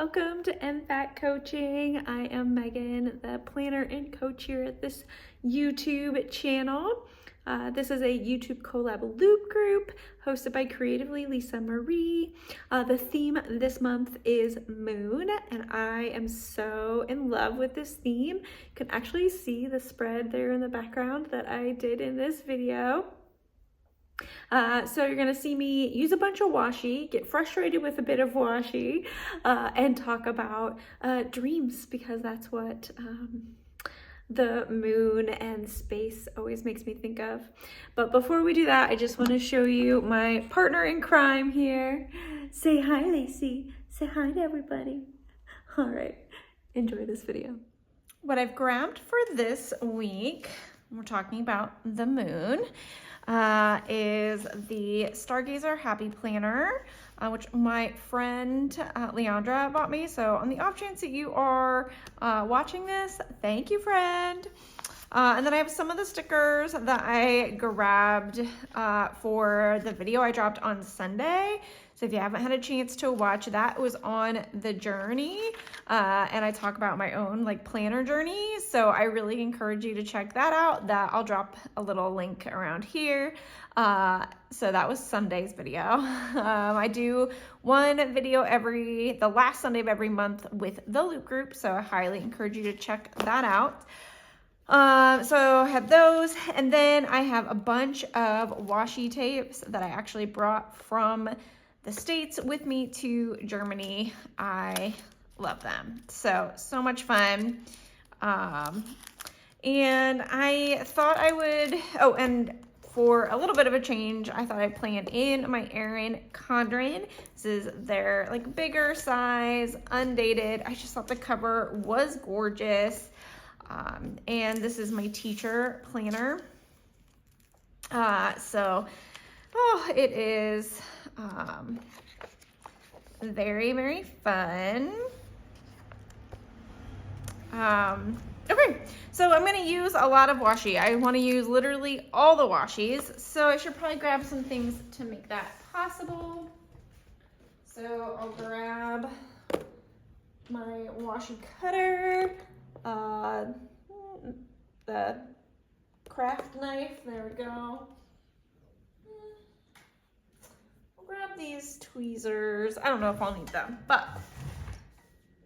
welcome to MFackCoaching. I am Megan, the planner and coach here at this YouTube channel. This is a YouTube collab loop group hosted by Creatively Lisa Marie. The theme this month is Moon, and I am so in love with this theme. You can actually see the spread there in the background that I did in this video. So you're going to see me use a bunch of washi, get frustrated with a bit of washi, and talk about dreams, because that's what the moon and space always makes me think of. But before we do that, I just want to show you my partner in crime here. Say hi, Lacey. Say hi to everybody. All right, enjoy this video. What I've grabbed for this week, we're talking about the moon, is the Stargazer Happy Planner, which my friend Leandra bought me. So on the off chance that you are watching this, thank you, friend. And then I have some of the stickers that I grabbed for the video I dropped on Sunday. So if you haven't had a chance to watch that, it was on the journey, and I talk about my own planner journey. So I really encourage you to check that out. I'll drop a little link around here. So that was Sunday's video. I do one video the last Sunday of every month with the loop group. So I highly encourage you to check that out. So I have those, and then I have a bunch of washi tapes that I actually brought from the States with me to Germany. I love them. So much fun. And I thought I would, and for a little bit of a change, I thought I'd plan in my Erin Condren. This is their bigger size, undated. I just thought the cover was gorgeous. And this is my teacher planner. It is very, very fun. Okay, so I'm going to use a lot of washi. I want to use literally all the washis, so I should probably grab some things to make that possible. So I'll grab my washi cutter, the craft knife, there we go. I'll grab these tweezers. I don't know if I'll need them, but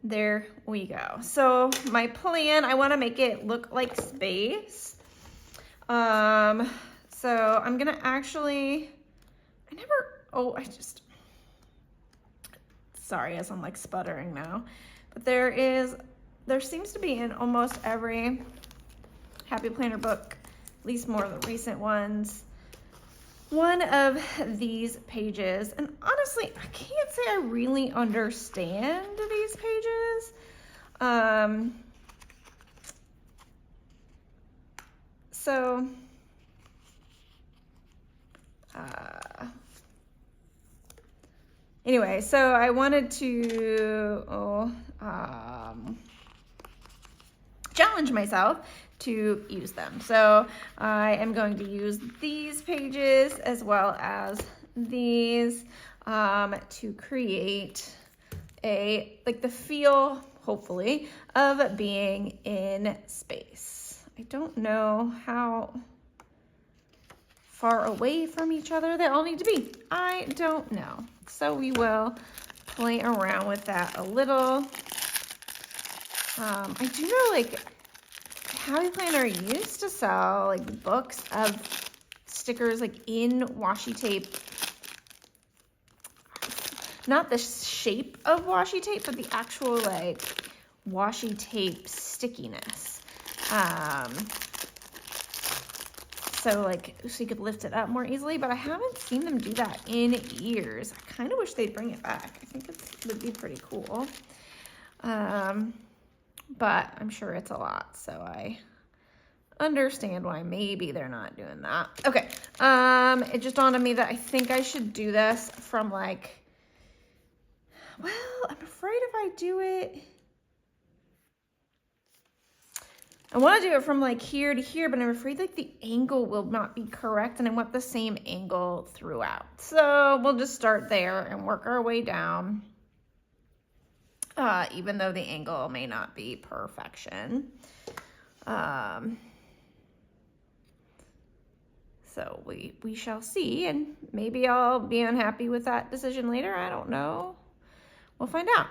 there we go. So my plan, I want to make it look like space. So I'm gonna actually, sorry as I'm sputtering now, but there seems to be in almost every Happy Planner book, at least more of the recent ones, one of these pages. And honestly, I can't say I really understand these pages. Anyway, so I wanted to challenge myself to use them. So I am going to use these pages as well as these to create the feel, hopefully, of being in space. I don't know how far away from each other they all need to be. I don't know. So we will play around with that a little. I do know Happy Planner used to sell books of stickers in washi tape. Not the shape of washi tape, but the actual washi tape stickiness. So you could lift it up more easily, but I haven't seen them do that in years. I kind of wish they'd bring it back. I think it would be pretty cool. But I'm sure it's a lot, so I understand why maybe they're not doing that. Okay, it just dawned on me that I think I should do this from well, I'm afraid if I do it, I want to do it from here to here, but I'm afraid the angle will not be correct, and I want the same angle throughout. So we'll just start there and work our way down. even though the angle may not be perfection. So we shall see, and maybe I'll be unhappy with that decision later. I don't know. We'll find out.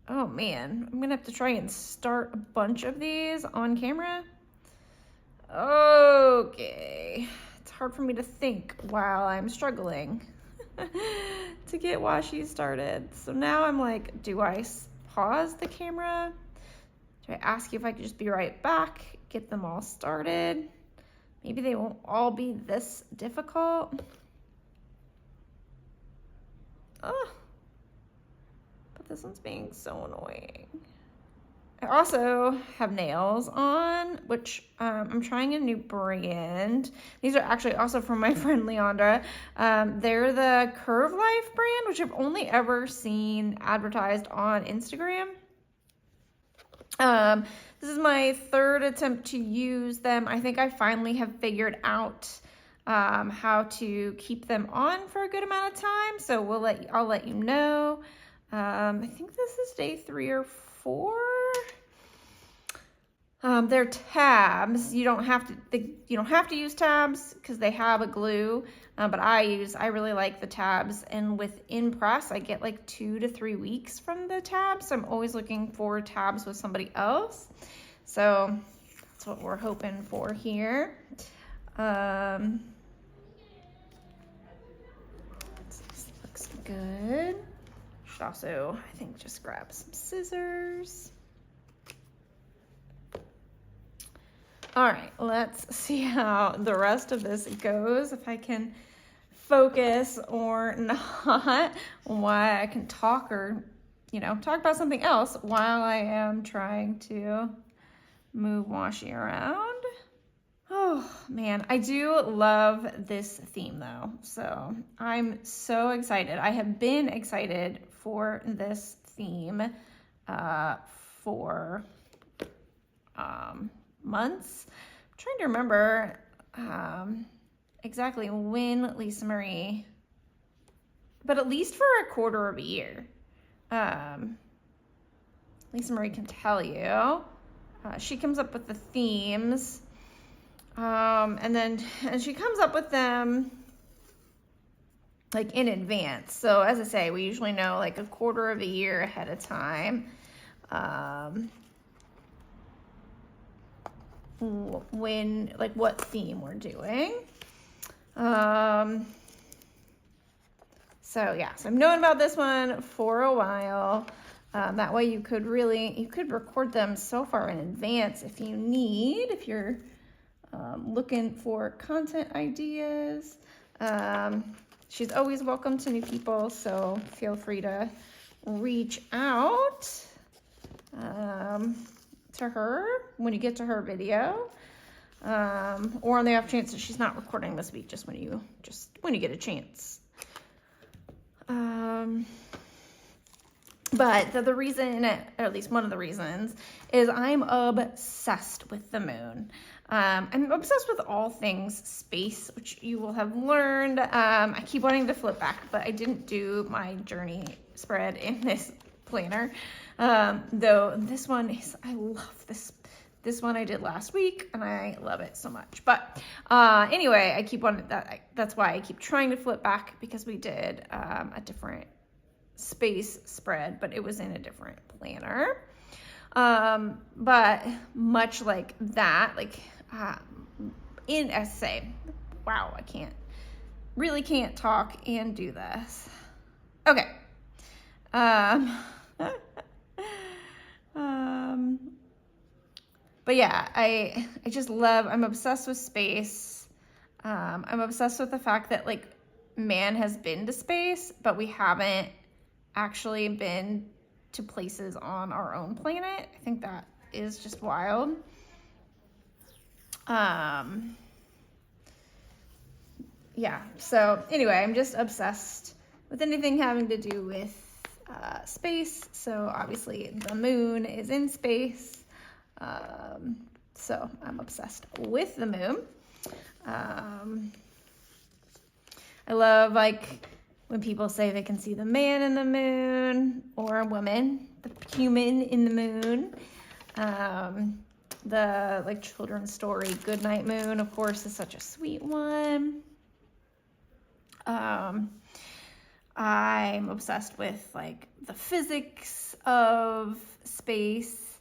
Oh man, I'm gonna have to try and start a bunch of these on camera. Okay, it's hard for me to think while I'm struggling to get washi started. So now I'm like, do I pause the camera? Do I ask you if I could just be right back, get them all started? Maybe they won't all be this difficult. Oh, but this one's being so annoying. I also have nails on, which I'm trying a new brand. These are actually also from my friend Leandra. They're the Curve Life brand, which I've only ever seen advertised on Instagram. This is my third attempt to use them. I think I finally have figured out how to keep them on for a good amount of time. So I'll let you know. I think this is day 3 or 4. They're tabs. You don't have to use tabs because they have a glue. But I really like the tabs, and with InPress, I get like 2 to 3 weeks from the tabs. So I'm always looking for tabs with somebody else. So that's what we're hoping for here. This looks good. Should also, I think, just grab some scissors. All right, let's see how the rest of this goes. If I can focus or not, why I can talk or, talk about something else while I am trying to move washi around. Oh man, I do love this theme though. So I'm so excited. I have been excited for this theme for months. I'm trying to remember exactly when Lisa Marie, but at least for a quarter of a year. Lisa Marie can tell you. She comes up with the themes, and she comes up with them like in advance. So as I say, we usually know like a quarter of a year ahead of time. What theme we're doing. So I've known about this one for a while. That way you could record them so far in advance if you're looking for content ideas. She's always welcome to new people, so feel free to reach out to her when you get to her video, or on the off chance that she's not recording this week, just when you get a chance. But the reason, or at least one of the reasons, is I'm obsessed with the moon. I'm obsessed with all things space, which you will have learned. I keep wanting to flip back, but I didn't do my journey spread in this planner. Though this one I love this one I did last week, and I love it so much. But anyway, that's why I keep trying to flip back, because we did a different space spread, but it was in a different planner. But much like that, in essay, wow, I really can't talk and do this. Okay. But yeah, I just love, I'm obsessed with space. I'm obsessed with the fact that man has been to space, but we haven't actually been to places on our own planet. I think that is just wild. So anyway, I'm just obsessed with anything having to do with space. So obviously the moon is in space. So I'm obsessed with the moon. I love when people say they can see the man in the moon or a woman, the human in the moon. The like children's story, Goodnight Moon, of course, is such a sweet one. I'm obsessed with like the physics of space.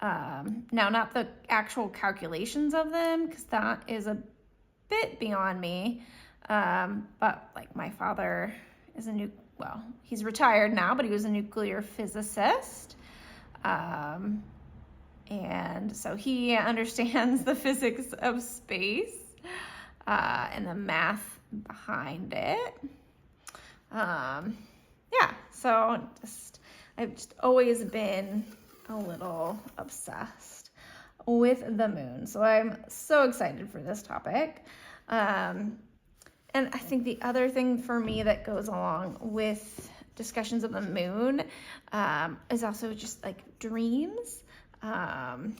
Now, not the actual calculations of them, because that is a bit beyond me. But like my father is he's retired now, but he was a nuclear physicist. And so he understands the physics of space, and the math behind it. So I've just always been a little obsessed with the moon. So I'm so excited for this topic. And I think the other thing for me that goes along with discussions of the moon is also just like dreams. And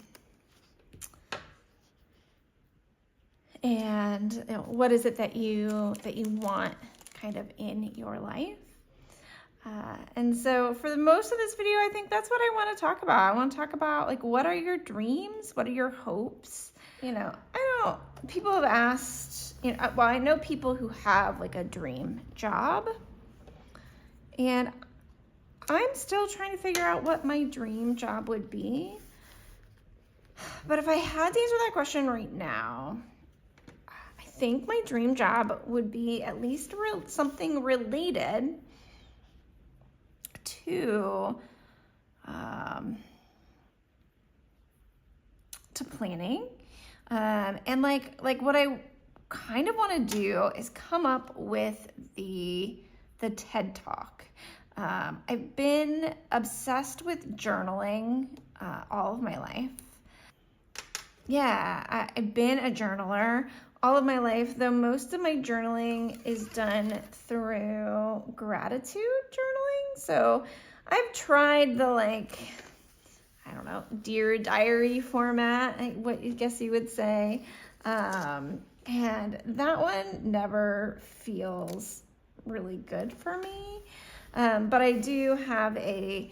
what is it that you want kind of in your life? And so for the most of this video, I think that's what I want to talk about. I want to talk about like, what are your dreams? What are your hopes? People have asked, I know people who have like a dream job, and I'm still trying to figure out what my dream job would be. But if I had to answer that question right now, I think my dream job would be at least something related to planning. And like what I kind of want to do is come up with the TED Talk. I've been obsessed with journaling all of my life. Yeah, I've been a journaler all of my life, though most of my journaling is done through gratitude journaling. So I've tried the Dear Diary format, what I guess you would say. And that one never feels really good for me. But I do have a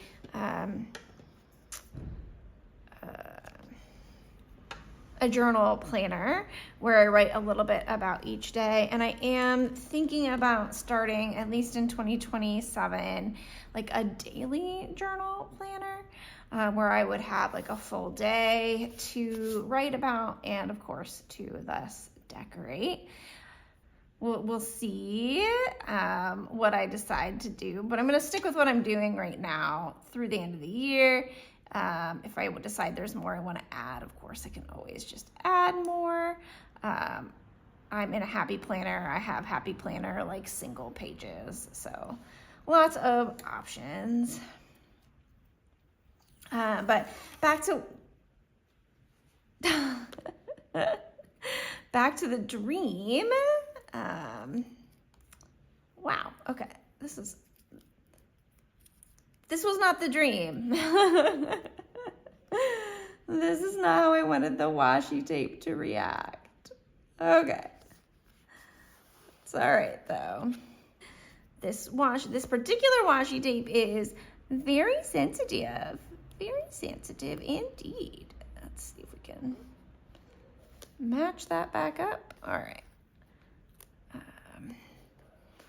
journal planner where I write a little bit about each day, and I am thinking about starting, at least in 2027, like a daily journal planner where I would have like a full day to write about and of course to thus decorate. We'll see what I decide to do, but I'm going to stick with what I'm doing right now through the end of the year. If I would decide there's more I want to add, of course, I can always just add more. I'm in a Happy Planner. I have Happy Planner like single pages, so lots of options. But back to the dream. Wow. Okay. This was not the dream. This is not how I wanted the washi tape to react. Okay. It's all right though. This particular washi tape is very sensitive. Very sensitive indeed. Let's see if we can match that back up. All right.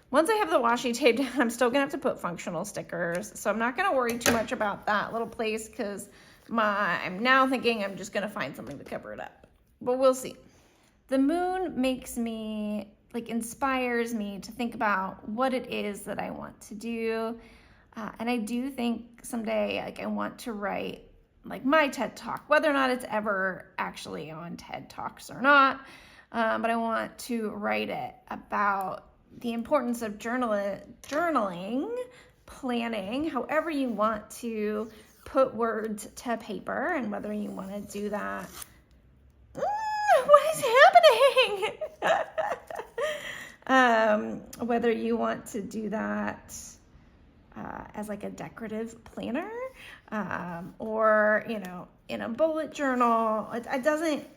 Once I have the washi tape down, I'm still gonna have to put functional stickers. So I'm not gonna worry too much about that little place because I'm now thinking I'm just gonna find something to cover it up. But we'll see. The moon inspires me to think about what it is that I want to do. And I do think someday, I want to write my TED Talk, whether or not it's ever actually on TED Talks or not. But I want to write it about the importance of journaling, planning, however you want to put words to paper, and whether you want to do that. What is happening? Whether you want to do that as a decorative planner, or, in a bullet journal. It doesn't,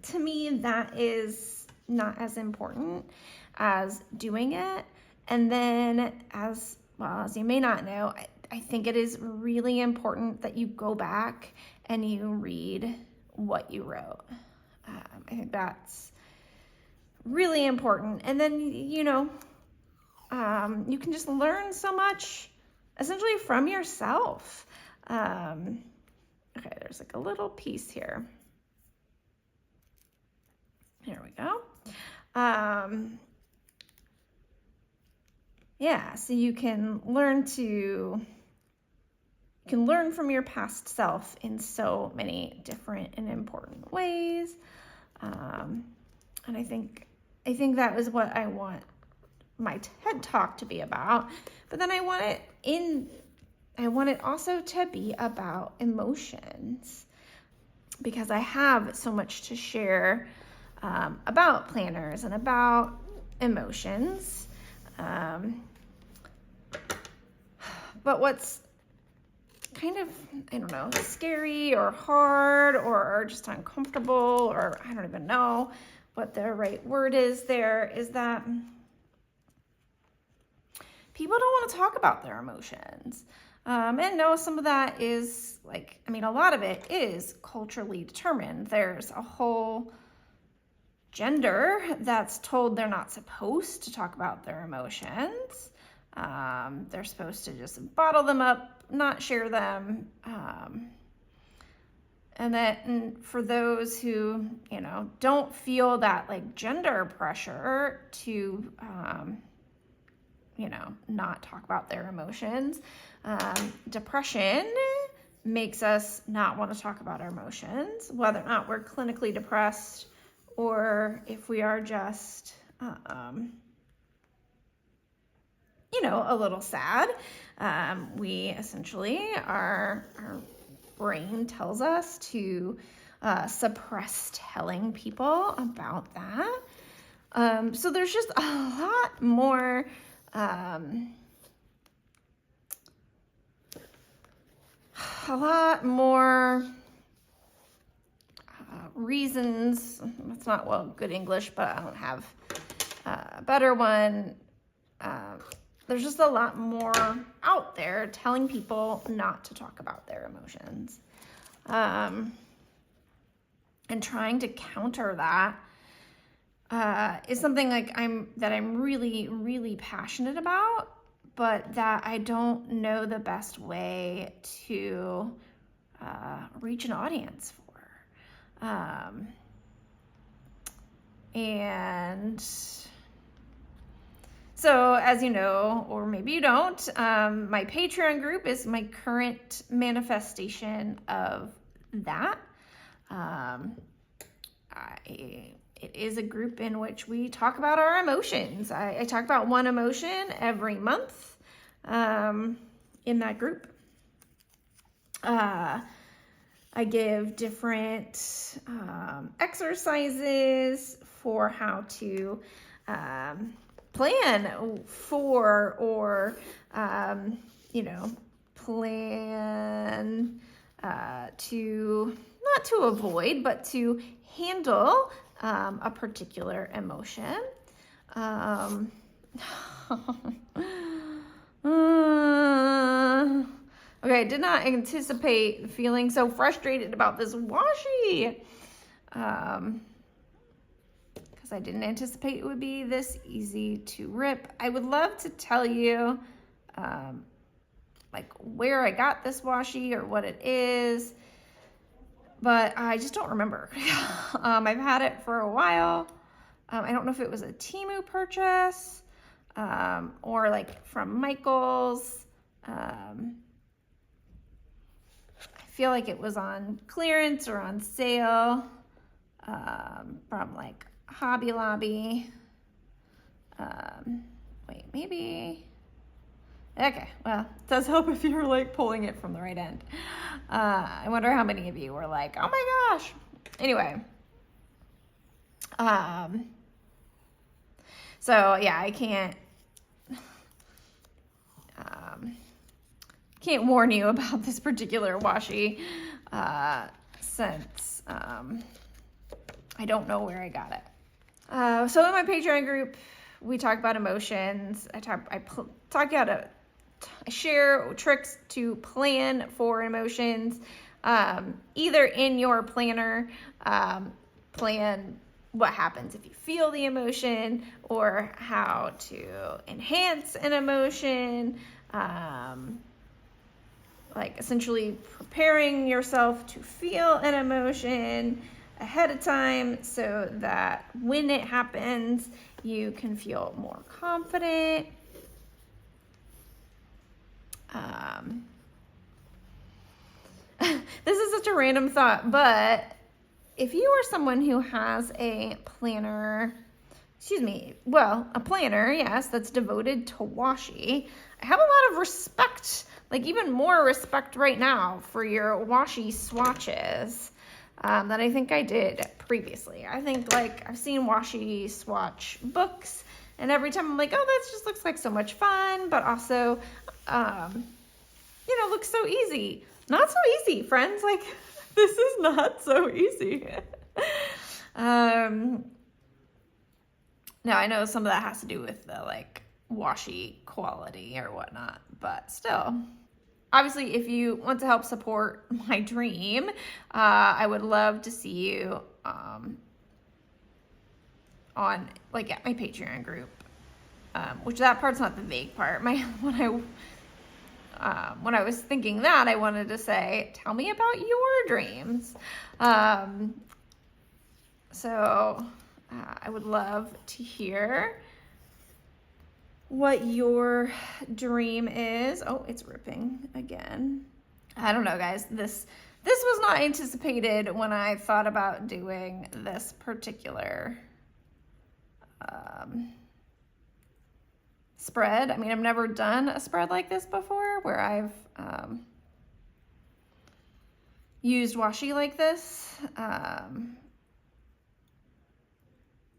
to me, that is not as important as doing it. And then as well, as you may not know, I think it is really important that you go back and you read what you wrote. I think that's really important. And then, you can just learn so much essentially from yourself. Okay, there's like a little piece here. Here we go. Yeah, so you can learn from your past self in so many different and important ways. And I think that is what I want my TED Talk to be about. But then I want it also to be about emotions, because I have so much to share about planners and about emotions. But what's kind of, I don't know, scary or hard or just uncomfortable, or I don't even know what the right word is there, is that people don't want to talk about their emotions. And no, some of that is a lot of it is culturally determined. There's a whole gender that's told they're not supposed to talk about their emotions. They're supposed to just bottle them up, not share them. And for those who, don't feel that gender pressure to, not talk about their emotions, depression makes us not want to talk about our emotions, whether or not we're clinically depressed or if we are just, a little sad. We essentially, our brain tells us to suppress telling people about that. So there's just a lot more reasons. That's not good English, but I don't have a better one. There's just a lot more out there telling people not to talk about their emotions. And trying to counter that is something that I'm really, really passionate about, but that I don't know the best way to reach an audience for. And so, as you know, or maybe you don't, my Patreon group is my current manifestation of that. It is a group in which we talk about our emotions. I talk about one emotion every month in that group. I give different exercises for how to plan for or, plan to, not to avoid, but to handle a particular emotion. Okay, I did not anticipate feeling so frustrated about this washi. Because I didn't anticipate it would be this easy to rip. I would love to tell you where I got this washi or what it is, but I just don't remember. I've had it for a while. I don't know if it was a Temu purchase or from Michael's. I feel like it was on clearance or on sale from Hobby Lobby. Wait, maybe. Okay, well, it does help if you're pulling it from the right end. I wonder how many of you were like, oh my gosh. Anyway. So yeah, I can't warn you about this particular washi since I don't know where I got it. So in my Patreon group, we talk about emotions. I share tricks to plan for emotions, either in your planner, plan what happens if you feel the emotion, or how to enhance an emotion, like essentially preparing yourself to feel an emotion ahead of time so that when it happens, you can feel more confident. This is such a random thought, but if you are someone who has a planner, a planner, yes, that's devoted to washi, I have a lot of respect, like even more respect right now for your washi swatches that I think I did previously. I think like I've seen washi swatch books, and every time I'm like, oh, that just looks like so much fun, but also, looks so easy. Not so easy, friends. Like, this is not so easy. Now I know some of that has to do with the like washi quality or whatnot, but still, obviously, if you want to help support my dream, I would love to see you on like at my Patreon group, which that part's not the vague part. When I was thinking that, I wanted to say, tell me about your dreams. So I would love to hear what your dream is. Oh, it's ripping again. I don't know, guys. This was not anticipated when I thought about doing this particular spread. I mean, I've never done a spread like this before where I've used washi like this.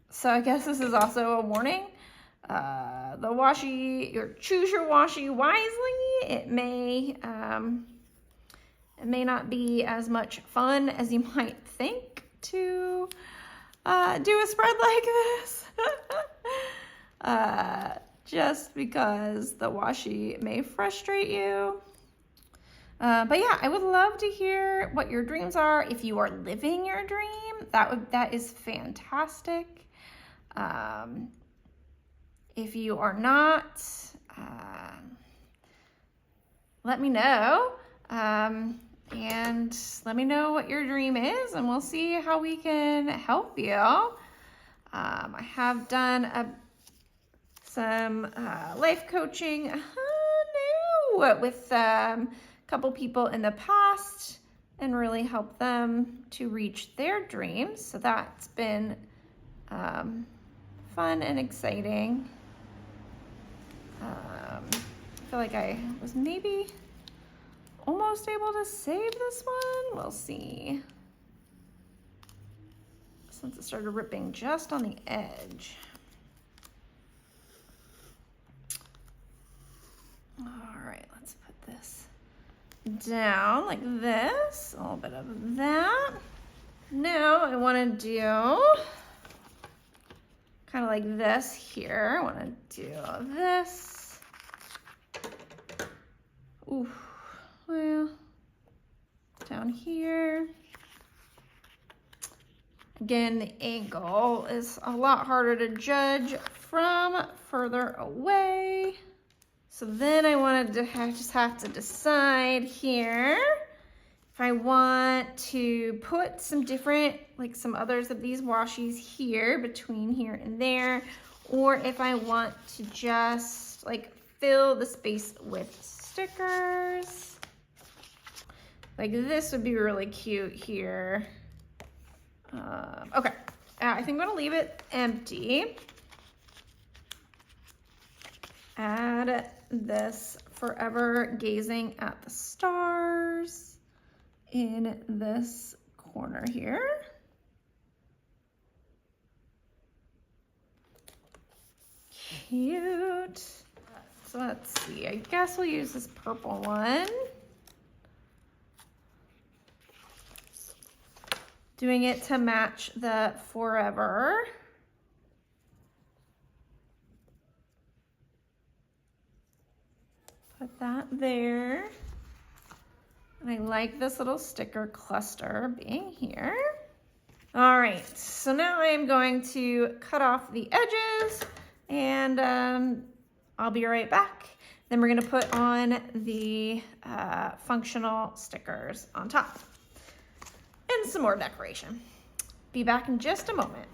So I guess this is also a warning. The washi, choose your washi wisely. It may not be as much fun as you might think to do a spread like this. Just because the washi may frustrate you. But yeah, I would love to hear what your dreams are. If you are living your dream, that is fantastic. If you are not, let me know. And let me know what your dream is, and we'll see how we can help you. I have done some life coaching with a couple people in the past and really helped them to reach their dreams. So that's been fun and exciting. I feel like I was maybe almost able to save this one. We'll see. Since it started ripping just on the edge. All right, let's put this down like this. A little bit of that. Now I want to do kind of like this here. I want to do this. Ooh, well, down here. Again, the angle is a lot harder to judge from further away. So then I wanted to just have to decide here if I want to put some different, like some others of these washi's here, between here and there, or if I want to just like fill the space with stickers. Like this would be really cute here. Okay, I think I'm gonna leave it empty. Add this forever gazing at the stars in this corner here. Cute. So let's see, I guess we'll use this purple one. Doing it to match the forever. Put that there. And I like this little sticker cluster being here. All right, so now I am going to cut off the edges and I'll be right back. Then we're gonna put on the functional stickers on top and some more decoration. Be back in just a moment.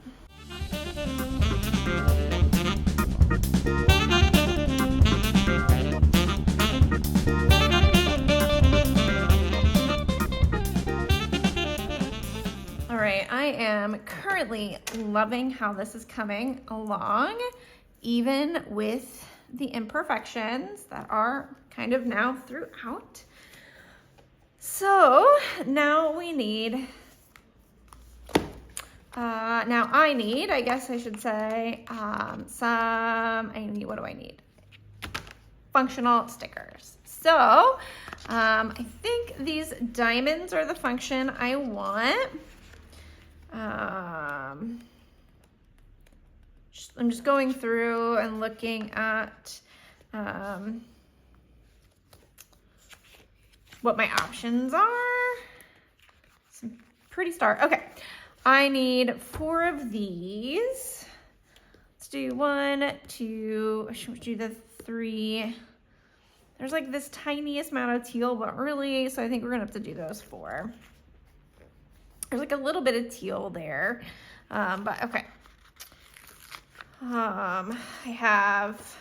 All right, I am currently loving how this is coming along, even with the imperfections that are kind of now throughout. So now we need, I need, I guess I should say, what do I need? Functional stickers. So I think these diamonds are the function I want. I'm just going through and looking at what my options are. Some pretty okay, I need 4 of these. Let's do 1, 2, should we do the 3? There's like this tiniest amount of teal, but really, so I think we're gonna have to do those 4. There's like a little bit of teal there, but okay. I have,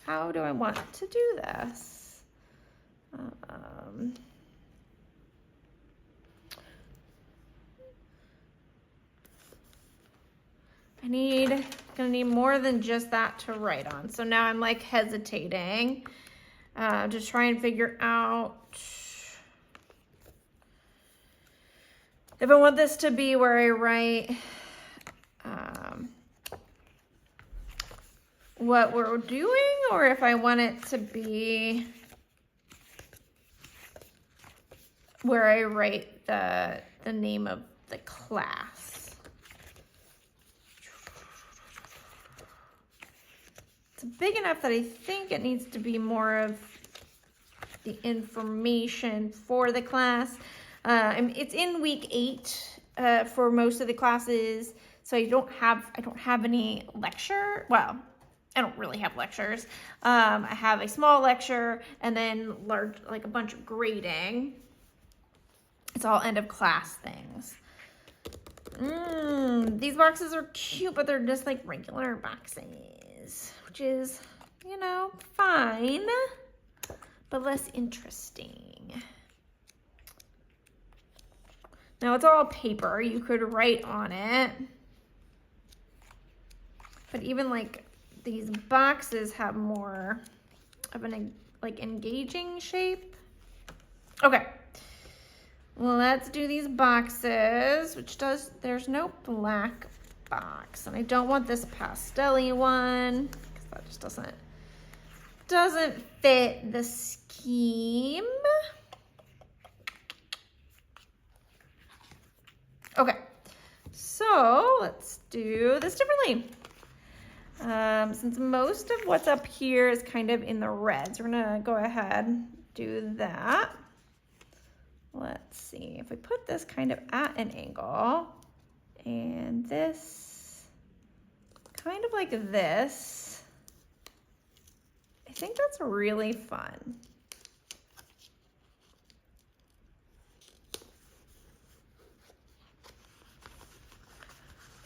how do I want to do this? Gonna need more than just that to write on. So now I'm like hesitating to try and figure out if I want this to be where I write what we're doing, or if I want it to be where I write the name of the class. It's big enough that I think it needs to be more of the information for the class. It's in week 8 for most of the classes, so I don't have any lecture. Well, I don't really have lectures. I have a small lecture and then large, like a bunch of grading. It's all end of class things. These boxes are cute, but they're just like regular boxes, which is, you know, fine, but less interesting. Now it's all paper, you could write on it, but even like these boxes have more of an like engaging shape. Okay, well, let's do these boxes, there's no black box, and I don't want this pastel-y one because that just doesn't fit the scheme. Okay, so let's do this differently. Since most of what's up here is kind of in the red, so we're gonna go ahead and do that. Let's see, if we put this kind of at an angle, and this kind of like this, I think that's really fun.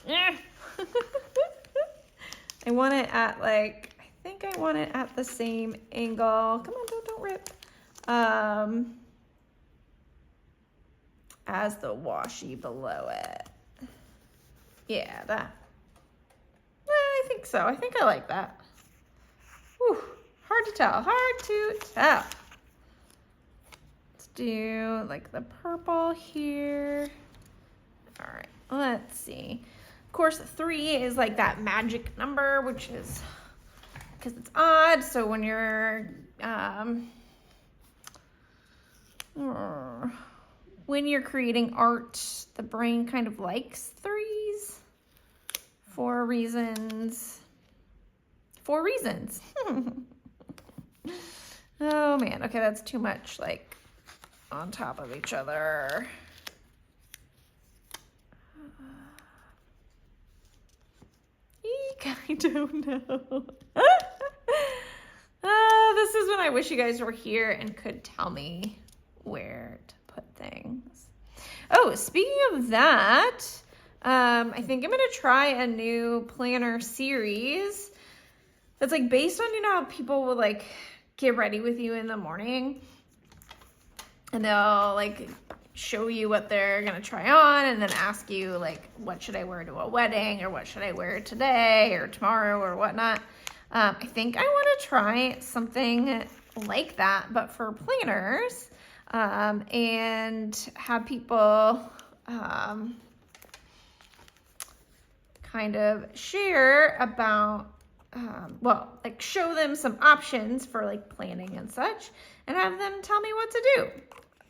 Yeah. I want it at like, I think I want it at the same angle. Come on, don't rip. As the washi below it. Yeah, that. I think so. I think I like that. Whew, hard to tell. Let's do like the purple here. All right, let's see. Of course, 3 is like that magic number, which is because it's odd. So when you're creating art, the brain kind of likes 3s for reasons. 4 reasons. Oh man, okay, that's too much like on top of each other. Eek, I don't know. This is when I wish you guys were here and could tell me where to put things. Oh, speaking of that, I think I'm gonna try a new planner series that's like based on, you know, how people will like get ready with you in the morning and they'll like show you what they're gonna try on and then ask you like, what should I wear to a wedding, or what should I wear today or tomorrow or whatnot. I think I want to try something like that, but for planners, and have people kind of share about, well, like show them some options for like planning and such, and have them tell me what to do.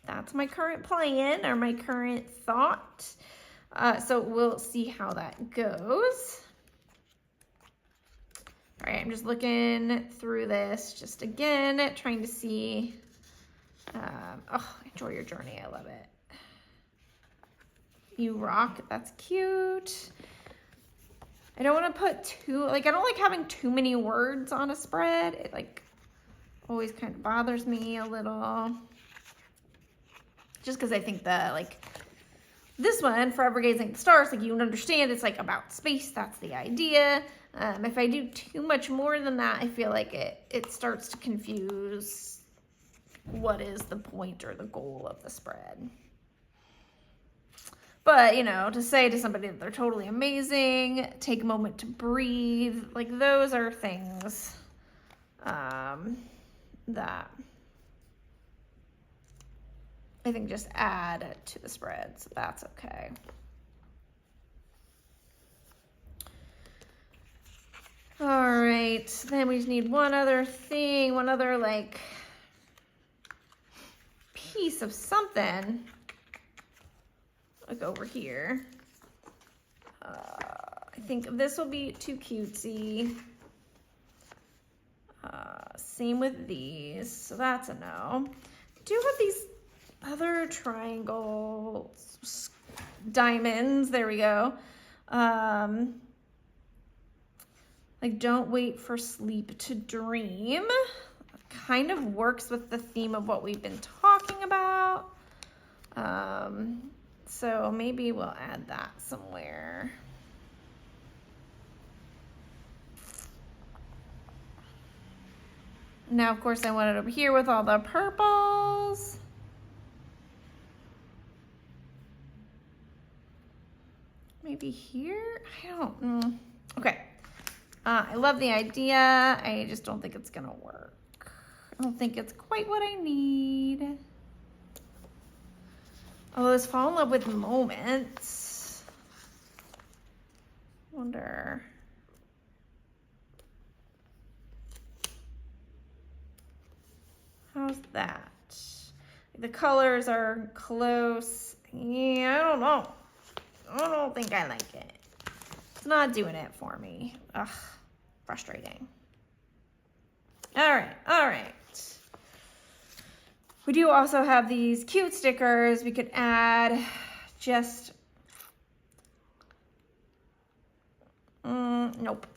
That's my current plan, or my current thought. So we'll see how that goes. All right, I'm just looking through this, just again, trying to see. Oh, enjoy your journey. I love it. You rock. That's cute. I don't want to put too, like, I don't like having too many words on a spread. It like always kind of bothers me a little. Just because I think that like this one, Forever Gazing at the Stars, like you understand it's like about space. That's the idea. If I do too much more than that, I feel like it starts to confuse what is the point or the goal of the spread. But, you know, to say to somebody that they're totally amazing, take a moment to breathe, like those are things that I think just add to the spread, so that's okay. All right, then we just need one other thing, one other like piece of something, like over here. I think this will be too cutesy. Same with these, so that's a no. Do have these other triangles, diamonds, there we go. Like don't wait for sleep to dream. Kind of works with the theme of what we've been talking about. So maybe we'll add that somewhere. Now, of course, I want it over here with all the purples. Maybe here? I don't. Okay. I love the idea. I just don't think it's gonna work. I don't think it's quite what I need. Oh, let's fall in love with moments. Wonder. How's that? The colors are close. Yeah, I don't know. I don't think I like it. It's not doing it for me. Ugh, frustrating. All right. We do also have these cute stickers. We could add just, nope,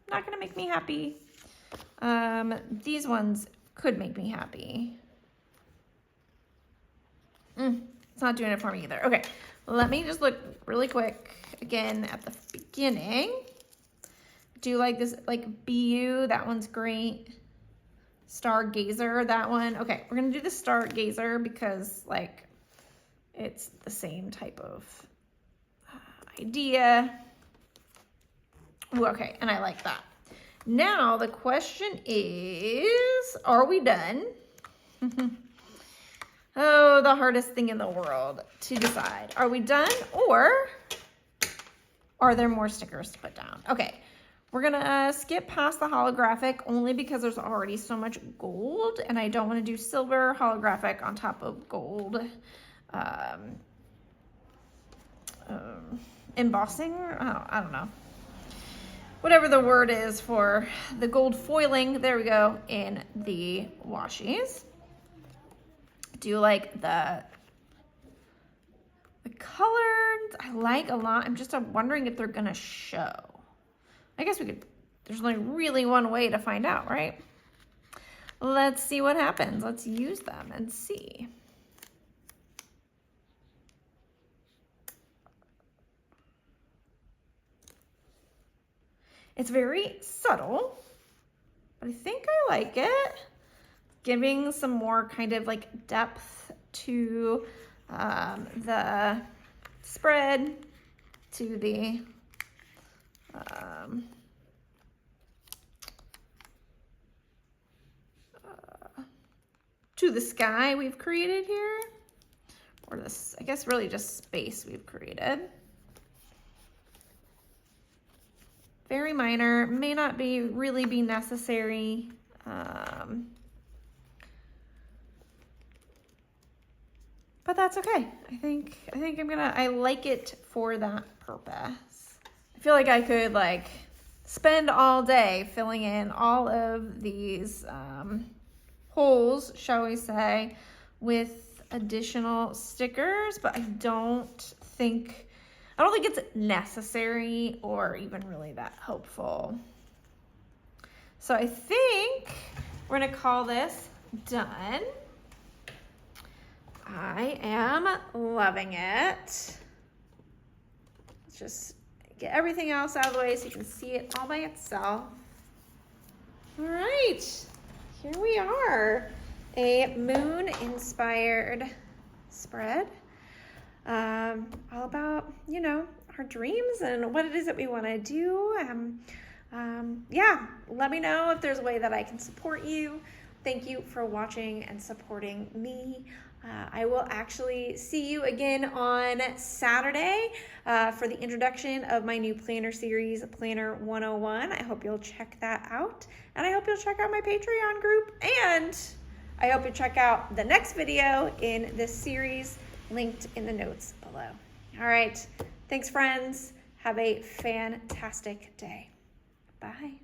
not gonna make me happy. These ones could make me happy. It's not doing it for me either. Okay, let me just look really quick again at the beginning. Do you like this, like BU? That one's great. Stargazer, that one. Okay, we're gonna do the Stargazer because like it's the same type of idea. Ooh, okay, and I like that. Now the question is, are we done? Oh, the hardest thing in the world to decide. Are we done, or are there more stickers to put down? Okay, we're gonna skip past the holographic only because there's already so much gold and I don't want to do silver holographic on top of gold embossing. I don't know. whatever the word is for the gold foiling, there we go, in the washies. Do like the colors I like a lot. I'm just wondering if they're gonna show. I guess we could, there's only really one way to find out, right? Let's see what happens. Let's use them and see. It's very subtle, but I think I like it. Giving some more kind of like depth to the spread, to the sky we've created here, or this, I guess really just space we've created. Very minor, may not be really be necessary. But that's okay. I think I like it for that purpose. I feel like I could like spend all day filling in all of these holes, shall we say, with additional stickers, but I don't think it's necessary or even really that helpful. So I think we're gonna call this done. I am loving it. Let's just get everything else out of the way so you can see it all by itself. All right, here we are. A moon-inspired spread. All about, you know, our dreams and what it is that we want to do. Yeah, let me know if there's a way that I can support you. Thank you for watching and supporting me. I will actually see you again on Saturday for the introduction of my new planner series, Planner 101. I hope you'll check that out. And I hope you'll check out my Patreon group. And I hope you check out the next video in this series, linked in the notes below. All right. Thanks, friends. Have a fantastic day. Bye.